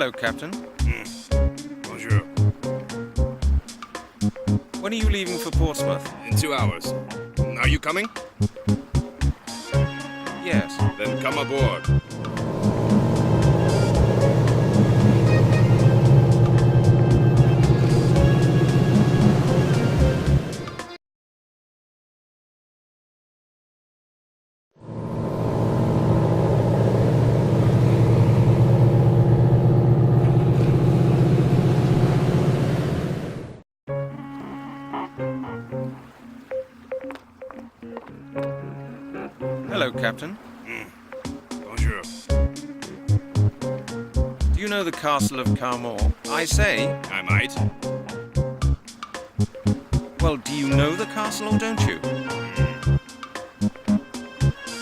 Hello, Captain. Bonjour. When are you leaving for Portsmouth? In 2 hours. Are you coming? Yes. Then come aboard. Hello, Captain. Bonjour. Do you know the castle of Carmore? I say. I might. Well, do you know the castle or don't you?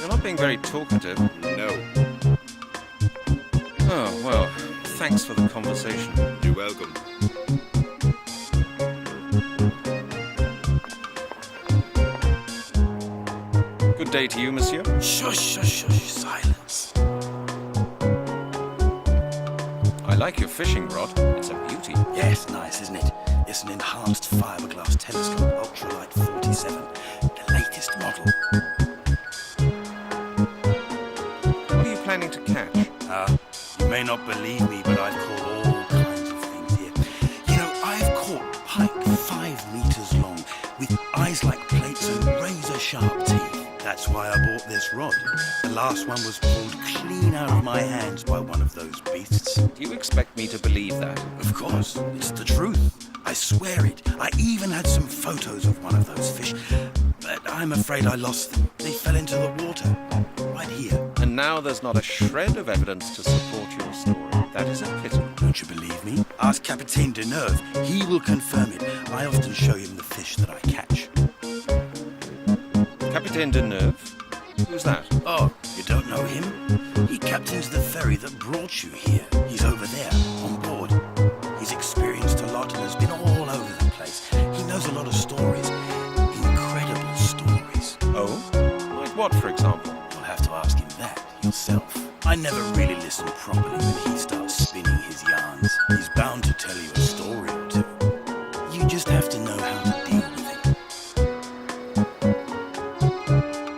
You're not being very talkative. No. Oh, well, thanks for the conversation. You're welcome. Good day to you, monsieur. Shush, shush, shush, silence. I like your fishing rod. It's a beauty. Yes, nice, isn't it? It's an enhanced fiberglass telescope, ultralight 47, the latest model. What are you planning to catch? You may not believe me, but I've caught all kinds of things here. You know, I've caught pike 5 meters long, with eyes like plates and razor-sharp teeth. That's why I bought this rod. The last one was pulled clean out of my hands by one of those beasts. Do you expect me to believe that? Of course, it's the truth. I swear it. I even had some photos of one of those fish, but I'm afraid I lost them. They fell into the water, right here. And now there's not a shred of evidence to support your story. That is a pity. Don't you believe me? Ask Capitaine Deneuve. He will confirm it. I often show him the fish that I catch. Capitaine Deneuve? Who's that? Oh, you don't know him? He captains the ferry that brought you here. He's over there, on board. He's experienced a lot and has been all over the place. He knows a lot of stories. Incredible stories. Oh? Like what, for example? You'll have to ask him that yourself. I never really listen properly when he starts spinning his yarns. He's bound to tell you a story or two. You just have to know how to deal with him.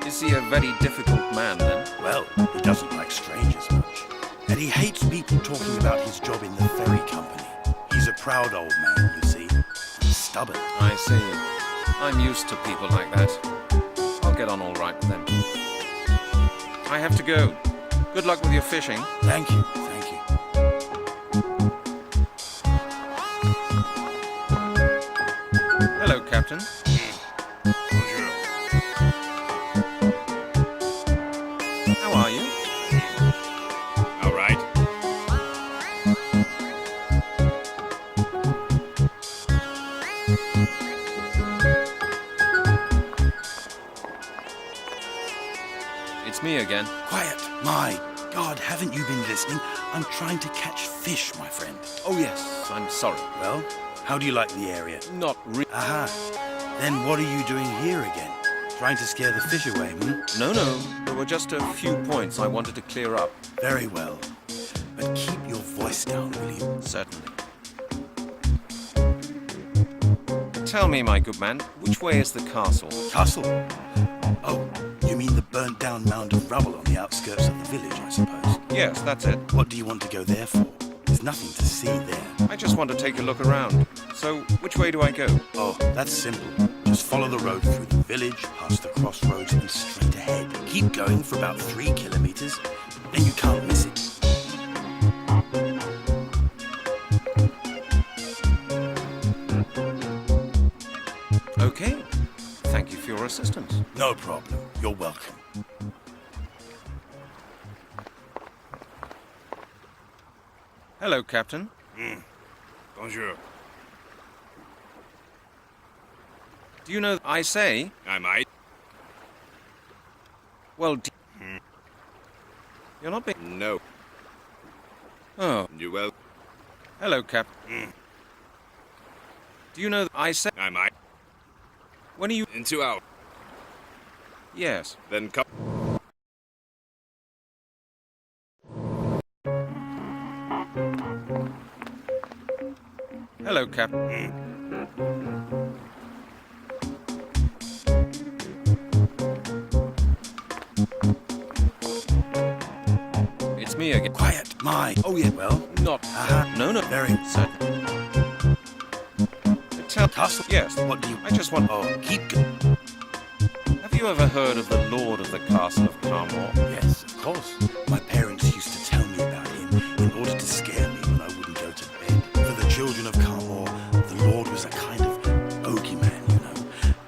Is he a very difficult man, then? Well, he doesn't like strangers much. And he hates people talking about his job in the ferry company. He's a proud old man, you see. And stubborn. I see. I'm used to people like that. I'll get on all right with them. I have to go. Good luck with your fishing. Thank you, thank you. Hello, Captain. Bonjour. How are you? All right. It's me again. Quiet. My God, haven't you been listening? I'm trying to catch fish, my friend. Oh, yes. I'm sorry. Well, how do you like the area? Not really. Aha. Then what are you doing here again? Trying to scare the fish away, No, no. There were just a few points I wanted to clear up. Very well. But keep your voice down, will you? Certainly. Tell me, my good man, which way is the castle? Castle? Oh, you mean the burnt-down mound of rubble on the outskirts of the village, I suppose? Yes, that's it. What do you want to go there for? There's nothing to see there. I just want to take a look around. So, which way do I go? Oh, that's simple. Just follow the road through the village, past the crossroads, and straight ahead. Keep going for about 3 kilometers, and you can't miss it. Okay. Thank you for your assistance. No problem. You're welcome. Hello, Captain. Bonjour. Do you know I say? I might. Well, you're not being... No. Oh, You will. hello, Cap. Do you know I say? I might. When are you... In 2 hours. Yes. Then come. Hello, Captain. It's me again. Quiet, my. Oh, yeah, well. Not. No, no. Very certain. Tell Castle? Yes. What do you... I just want. Oh, keep going. Have you ever heard of the Lord of the Castle of Carmore? Yes, of course. My parents used to tell me about him in order to scare me when I wouldn't go to bed. For the children of Carmore, the Lord was a kind of bogeyman, you know.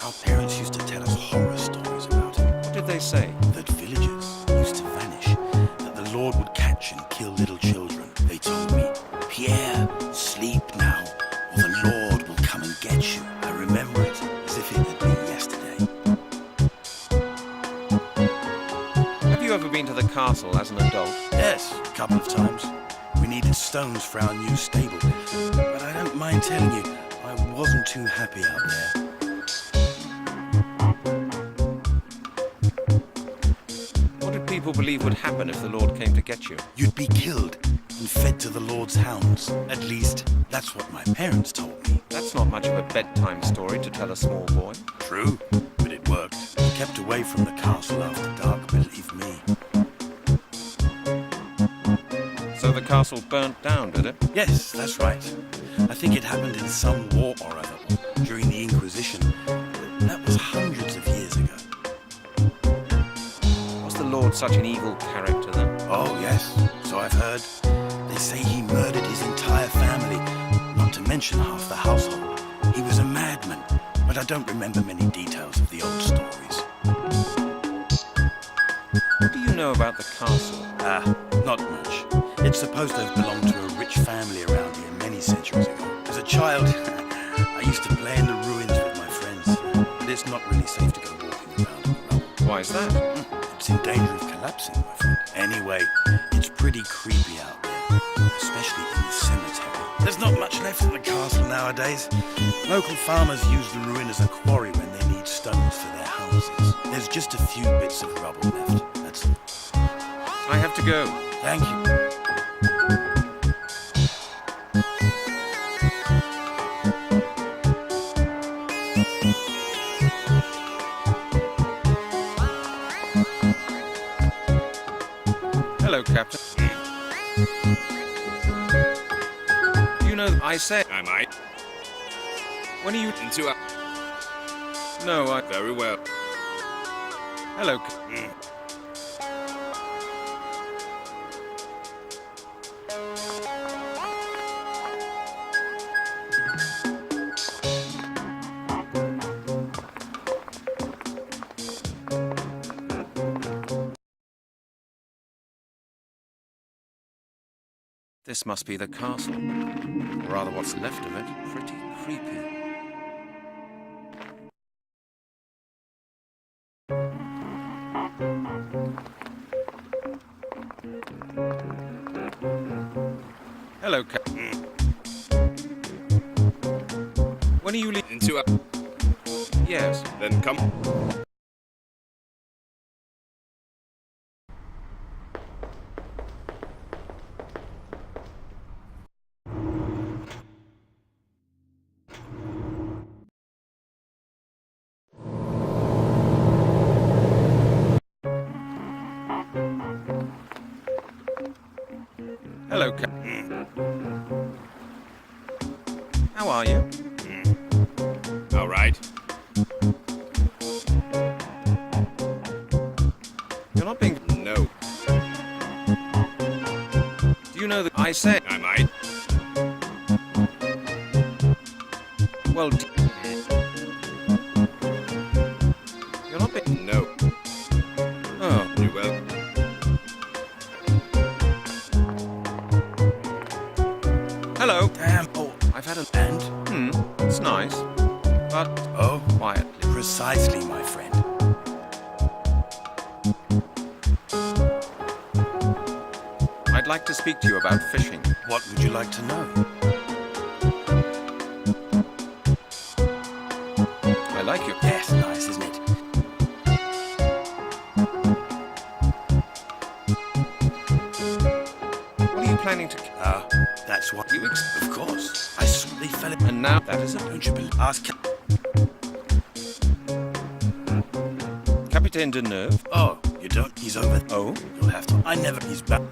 Our parents used to tell us horror stories about him. What did they say? That villagers used to vanish, that the Lord would catch and kill little children. They told me, Pierre, sleep now, or the Lord will come and get you. I remember it as if it had been yesterday. Have you ever been to the castle as an adult? Yes, a couple of times. We needed stones for our new stable, but I don't mind telling you, I wasn't too happy out there. What did people believe would happen if the Lord came to get you? You'd be killed and fed to the Lord's hounds. At least, that's what my parents told me. That's not much of a bedtime story to tell a small boy. True, but it worked. Kept away from the castle after dark, believe me. So the castle burnt down, did it? Yes, that's right. I think it happened in some war or other, during the Inquisition. That was hundreds of years ago. Was the Lord such an evil character then? Oh, yes, so I've heard. They say he murdered his entire family, not to mention half the household. He was a madman, but I don't remember many details of the old stories. What do you know about the castle? Not much. It's supposed to have belonged to a rich family around here many centuries ago. As a child, I used to play in the ruins with my friends, but it's not really safe to go walking around in the rubble. Why is that? It's in danger of collapsing, my friend. Anyway, it's pretty creepy out there, especially in the cemetery. There's not much left of the castle nowadays. Local farmers use the ruin as a quarry when they need stones for their houses. There's just a few bits of rubble left, that's all. I have to go. Thank you. Hello, Captain. You know, I said... I might. When are you... Into a... No, I... Very well. Hello, This must be the castle. Or rather, what's left of it. Pretty creepy. Hello, Captain. When are you leaving? Into a... Yes. Then come. Hello, Captain. How are you? All right. You're not being... No. Do you know that I said... I might. Well, you're not being... No. Oh, You will. hello. Damn. Oh, I've had a... and? It's nice. But Oh, quietly. precisely, my friend. I'd like to speak to you about fishing. What would you like to know? I like you. Yes, nice, isn't it? What are you planning to... That's what You Of course. I saw they fella. And now that isn't. Don't you believe? Ask. Capitaine Deneuve? Oh, you don't? He's over. Oh? You'll have to. I never. He's back.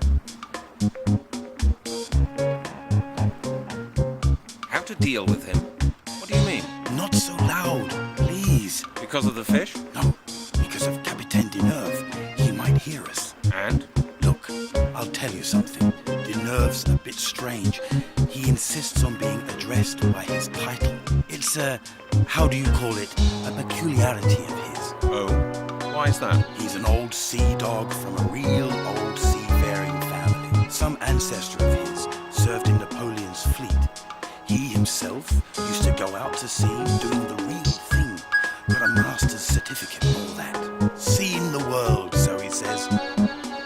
How to deal with him? What do you mean? Not so loud, please. Because of the fish? No, because of Capitaine Deneuve. He might hear us. And? Look, I'll tell you something. Deneuve's a bit strange. He insists on being addressed by his title. It's how do you call it? A peculiarity of his. Oh? Why is that? He's an old sea dog from a real old seafaring family. Some ancestor of his served in Napoleon's fleet. He himself used to go out to sea doing the real thing. Got a master's certificate and all that. Seen the world, so he says.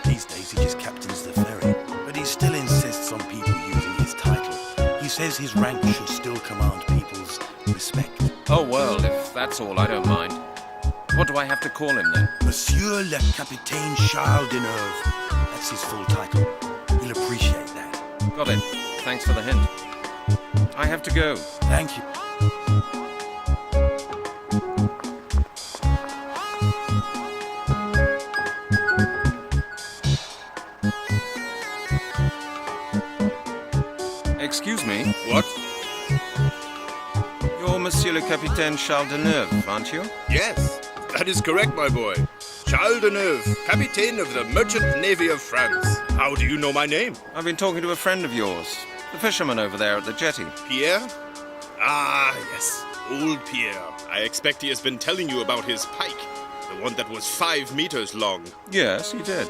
These days he just captains the ferry. But he still insists on people using his title. He says his rank should still command people's respect. Oh, well, if that's all, I don't mind. What do I have to call him then? Monsieur le Capitaine Charles Deneuve. That's his full title. He'll appreciate that. Got it. Thanks for the hint. I have to go. Thank you. Excuse me. What? You're Monsieur le Capitaine Charles Deneuve, aren't you? Yes, that is correct, my boy. Charles Deneuve, Capitaine of the Merchant Navy of France. How do you know my name? I've been talking to a friend of yours, the fisherman over there at the jetty. Pierre? Ah, yes. Old Pierre. I expect he has been telling you about his pike. The one that was 5 meters long. Yes, he did.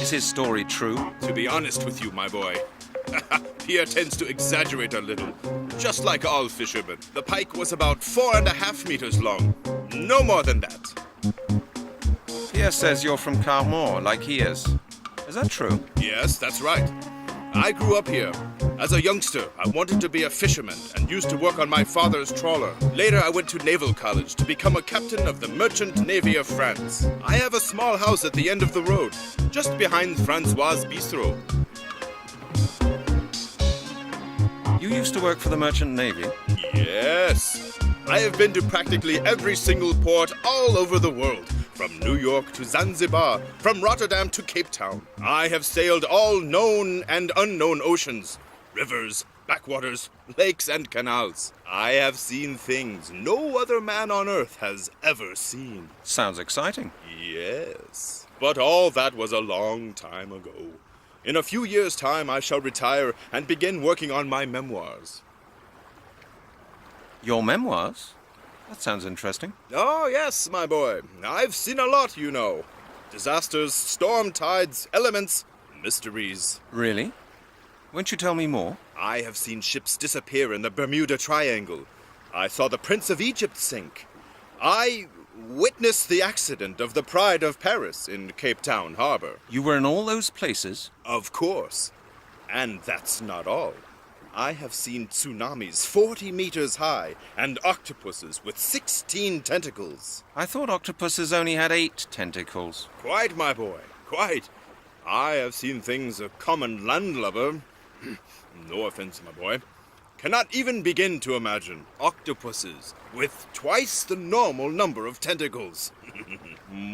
Is his story true? To be honest with you, my boy, Pierre tends to exaggerate a little. Just like all fishermen. The pike was about 4.5 meters long. No more than that. Pierre says you're from Carmore, like he is. Is that true? Yes, that's right. I grew up here. As a youngster, I wanted to be a fisherman and used to work on my father's trawler. Later, I went to naval college to become a captain of the Merchant Navy of France. I have a small house at the end of the road, just behind Francois' Bistro. You used to work for the Merchant Navy? Yes. I have been to practically every single port all over the world. From New York to Zanzibar, from Rotterdam to Cape Town. I have sailed all known and unknown oceans, rivers, backwaters, lakes, and canals. I have seen things no other man on earth has ever seen. Sounds exciting. Yes. But all that was a long time ago. In a few years' time, I shall retire and begin working on my memoirs. Your memoirs? That sounds interesting. Oh, yes, my boy. I've seen a lot, you know. Disasters, storm tides, elements, mysteries. Really? Won't you tell me more? I have seen ships disappear in the Bermuda Triangle. I saw the Prince of Egypt sink. I witnessed the accident of the Pride of Paris in Cape Town Harbor. You were in all those places? Of course. And that's not all. I have seen tsunamis 40 meters high and octopuses with 16 tentacles. I thought octopuses only had 8 tentacles. Quite, my boy, quite. I have seen things a common landlubber, no offense, my boy, cannot even begin to imagine. Octopuses with twice the normal number of tentacles.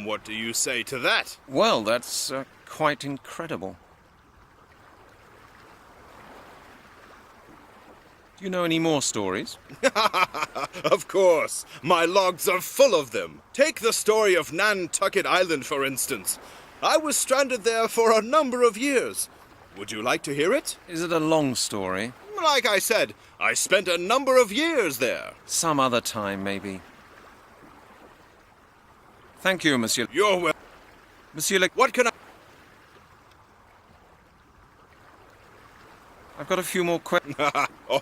What do you say to that? Well, that's quite incredible. Do you know any more stories? Of course. My logs are full of them. Take the story of Nantucket Island, for instance. I was stranded there for a number of years. Would you like to hear it? Is it a long story? Like I said, I spent a number of years there. Some other time, maybe. Thank you, Monsieur. You're well. Monsieur Le... What can I... I've got a few more questions. Oh,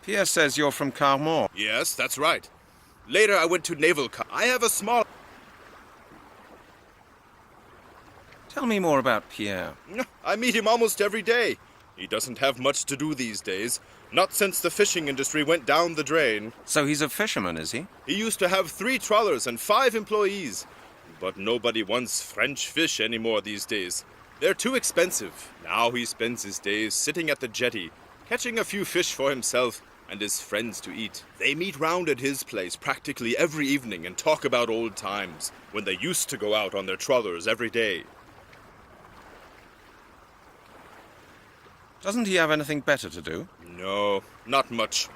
Pierre says you're from Carmore. yes, that's right. Later, I went to naval college. I have a small... Tell me more about Pierre. I meet him almost every day. He doesn't have much to do these days. Not since the fishing industry went down the drain. So he's a fisherman, is he? He used to have 3 trawlers and 5 employees. but nobody wants French fish anymore these days. They're too expensive. Now he spends his days sitting at the jetty, catching a few fish for himself and his friends to eat. They meet round at his place practically every evening and talk about old times, when they used to go out on their trawlers every day. Doesn't he have anything better to do? No, not much.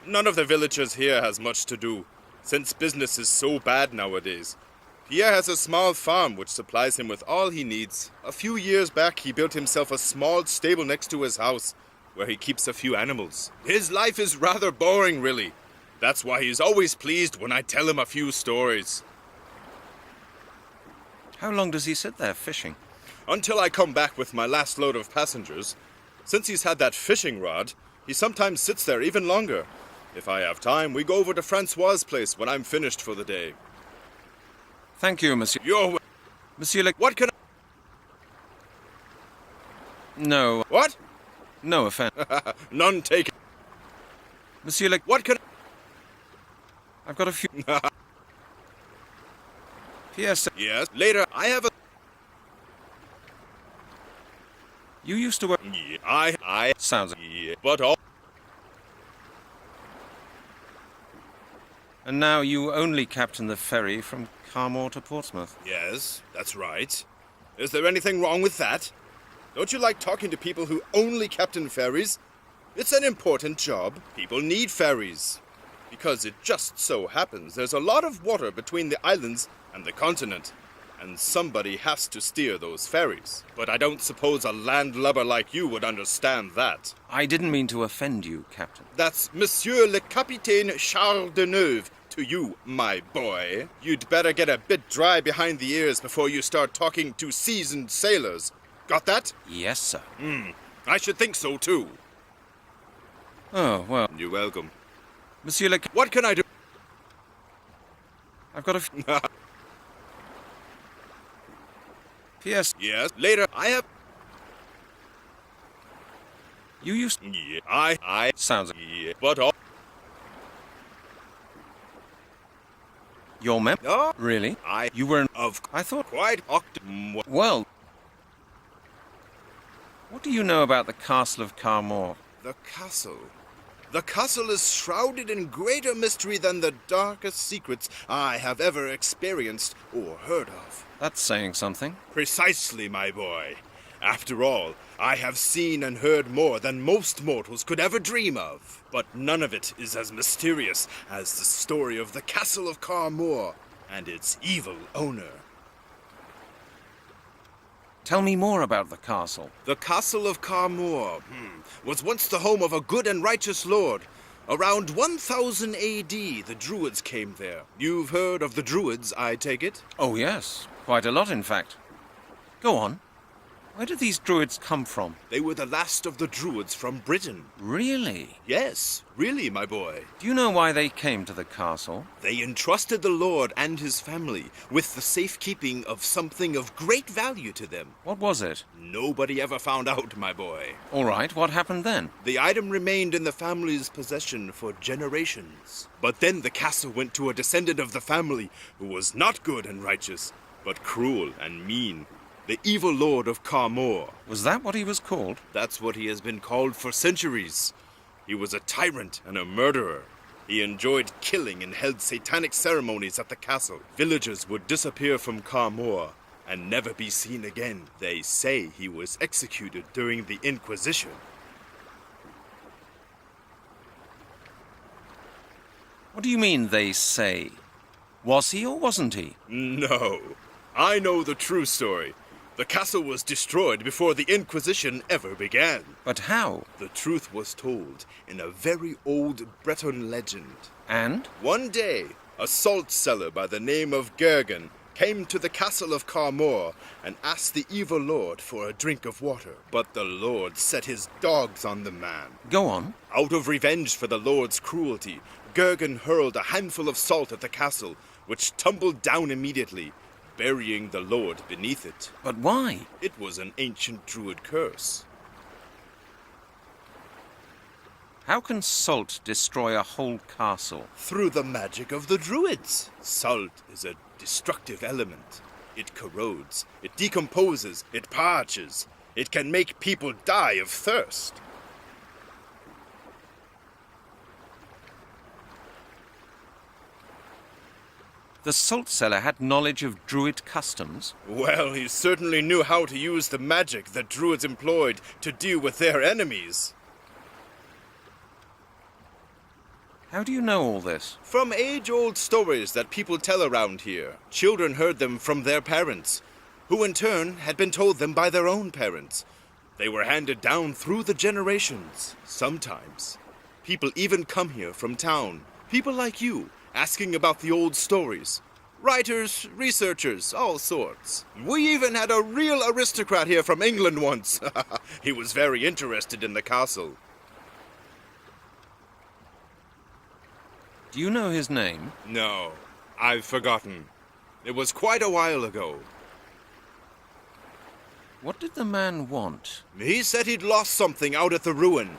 None of the villagers here has much to do, since business is so bad nowadays. Pierre has a small farm which supplies him with all he needs. A few years back, he built himself a small stable next to his house, where he keeps a few animals. His life is rather boring, really. That's why he's always pleased when I tell him a few stories. How long does he sit there fishing? Until I come back with my last load of passengers. Since he's had that fishing rod, he sometimes sits there even longer. If I have time, we go over to Francois's place when I'm finished for the day. Thank you, Monsieur. You're... Monsieur Le... What can I... No. What? No offense. None taken. Monsieur Le... What can... I've got a few... Yes. Yes, later, I have a... You used to work... Yeah, I... Sounds... Yeah, but all... And now you only captain the ferry from Carmore to Portsmouth. Yes, that's right. Is there anything wrong with that? Don't you like talking to people who only captain ferries? It's an important job. People need ferries. Because it just so happens there's a lot of water between the islands and the continent. And somebody has to steer those ferries. But I don't suppose a landlubber like you would understand that. I didn't mean to offend you, Captain. That's Monsieur le Capitaine Charles Deneuve to you, my boy. You'd better get a bit dry behind the ears before you start talking to seasoned sailors. Got that? Yes, sir. I should think so, too. Oh, well. You're welcome. Monsieur Le... What can I do? I've got a few... P.S. Yes, later, I have... You used... Yeah, I... Sounds... Yeah, but all... Your mem... No, Really? I... You were... Of... I thought... Quite... Well... What do you know about the castle of Carmore? The castle. The castle is shrouded in greater mystery than the darkest secrets I have ever experienced or heard of. That's saying something. Precisely, my boy. After all, I have seen and heard more than most mortals could ever dream of. But none of it is as mysterious as the story of the castle of Carmore and its evil owner. Tell me more about the castle. The castle of Carmore was once the home of a good and righteous lord. Around 1000 A.D., the Druids came there. You've heard of the Druids, I take it? Oh, yes. Quite a lot, in fact. Go on. Where did these Druids come from? They were the last of the Druids from Britain. Really? Yes, really, my boy. Do you know why they came to the castle? They entrusted the Lord and his family with the safekeeping of something of great value to them. What was it? Nobody ever found out, my boy. All right, what happened then? The item remained in the family's possession for generations. But then the castle went to a descendant of the family who was not good and righteous, but cruel and mean. The evil lord of Carmore. Was that what he was called? That's what he has been called for centuries. He was a tyrant and a murderer. He enjoyed killing and held satanic ceremonies at the castle. Villagers would disappear from Carmore and never be seen again. They say he was executed during the Inquisition. What do you mean, they say? Was he or wasn't he? No. I know the true story. The castle was destroyed before the Inquisition ever began. But how? The truth was told in a very old Breton legend. And? One day, a salt seller by the name of Gergen came to the castle of Carmore and asked the evil lord for a drink of water. But the lord set his dogs on the man. Go on. Out of revenge for the lord's cruelty, Gergen hurled a handful of salt at the castle, which tumbled down immediately, burying the lord beneath it. But why? It was an ancient druid curse. How can salt destroy a whole castle? Through the magic of the druids. Salt is a destructive element. It corrodes, it decomposes, it parches. It can make people die of thirst. The salt cellar had knowledge of Druid customs. Well, he certainly knew how to use the magic that Druids employed to deal with their enemies. How do you know all this? From age-old stories that people tell around here. Children heard them from their parents, who in turn had been told them by their own parents. They were handed down through the generations. Sometimes, people even come here from town. People like you, asking about the old stories. Writers, researchers, all sorts. We even had a real aristocrat here from England once. He was very interested in the castle. Do you know his name? No, I've forgotten. It was quite a while ago. What did the man want? He said he'd lost something out at the ruin.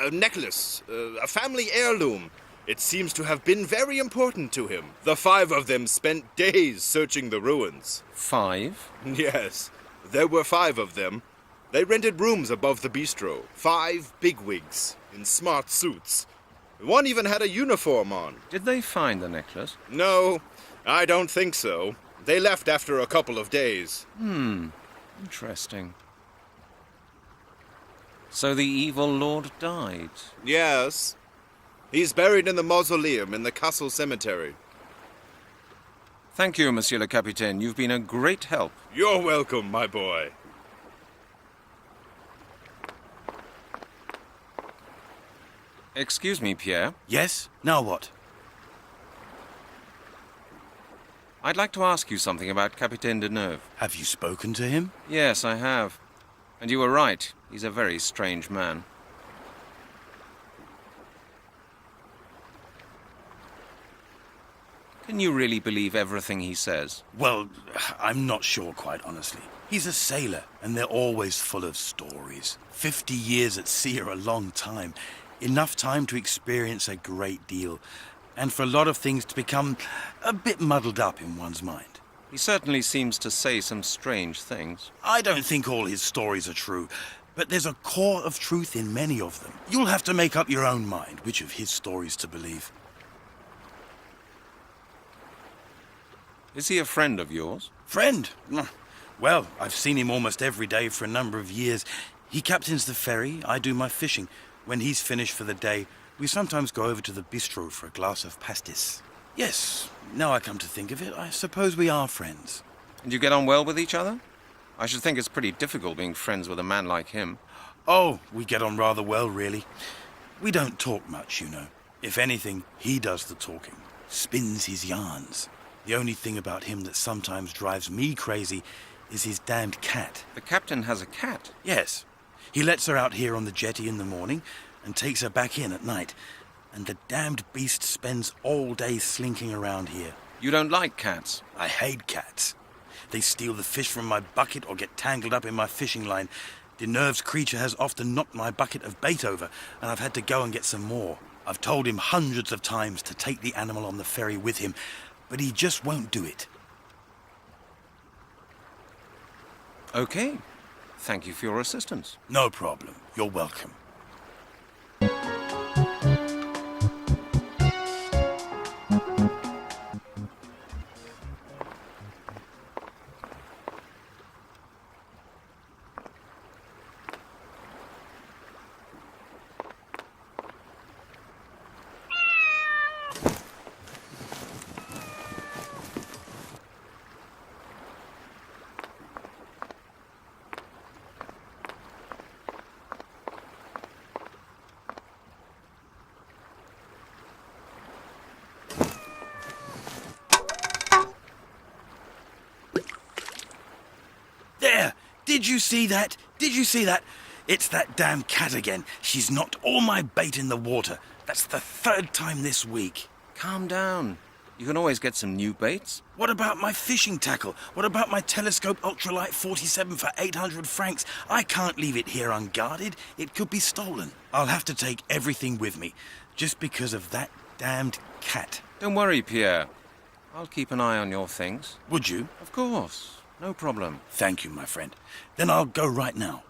A necklace, a family heirloom. It seems to have been very important to him. The 5 of them spent days searching the ruins. 5? Yes, there were 5 of them. They rented rooms above the bistro. 5 bigwigs in smart suits. One even had a uniform on. Did they find the necklace? No, I don't think so. They left after a couple of days. Interesting. So the evil lord died? Yes. He's buried in the mausoleum in the castle cemetery. Thank you, Monsieur le Capitaine. You've been a great help. You're welcome, my boy. Excuse me, Pierre. Yes? Now what? I'd like to ask you something about Capitaine Deneuve. Have you spoken to him? Yes, I have. And you were right. He's a very strange man. Can you really believe everything he says? Well, I'm not sure, quite honestly. He's a sailor, and they're always full of stories. 50 years at sea are a long time. Enough time to experience a great deal, and for a lot of things to become a bit muddled up in one's mind. He certainly seems to say some strange things. I don't think all his stories are true, but there's a core of truth in many of them. You'll have to make up your own mind which of his stories to believe. Is he a friend of yours? Friend? Well, I've seen him almost every day for a number of years. He captains the ferry, I do my fishing. When he's finished for the day, we sometimes go over to the bistro for a glass of pastis. Yes, now I come to think of it, I suppose we are friends. And you get on well with each other? I should think it's pretty difficult being friends with a man like him. Oh, we get on rather well, really. We don't talk much, you know. If anything, he does the talking, spins his yarns. The only thing about him that sometimes drives me crazy is his damned cat. The captain has a cat. Yes. He lets her out here on the jetty in the morning and takes her back in at night. And the damned beast spends all day slinking around here. You don't like cats? I hate cats. They steal the fish from my bucket or get tangled up in my fishing line. Deneuve's creature has often knocked my bucket of bait over, and I've had to go and get some more. I've told him hundreds of times to take the animal on the ferry with him, but he just won't do it. Okay. Thank you for your assistance. No problem. You're welcome. There! Did you see that? Did you see that? It's that damn cat again. She's knocked all my bait in the water. That's the 3rd time this week. Calm down. You can always get some new baits. What about my fishing tackle? What about my telescope ultralight 47 for 800 francs? I can't leave it here unguarded. It could be stolen. I'll have to take everything with me, just because of that damned cat. Don't worry, Pierre. I'll keep an eye on your things. Would you? Of course. No problem. Thank you, my friend. Then I'll go right now.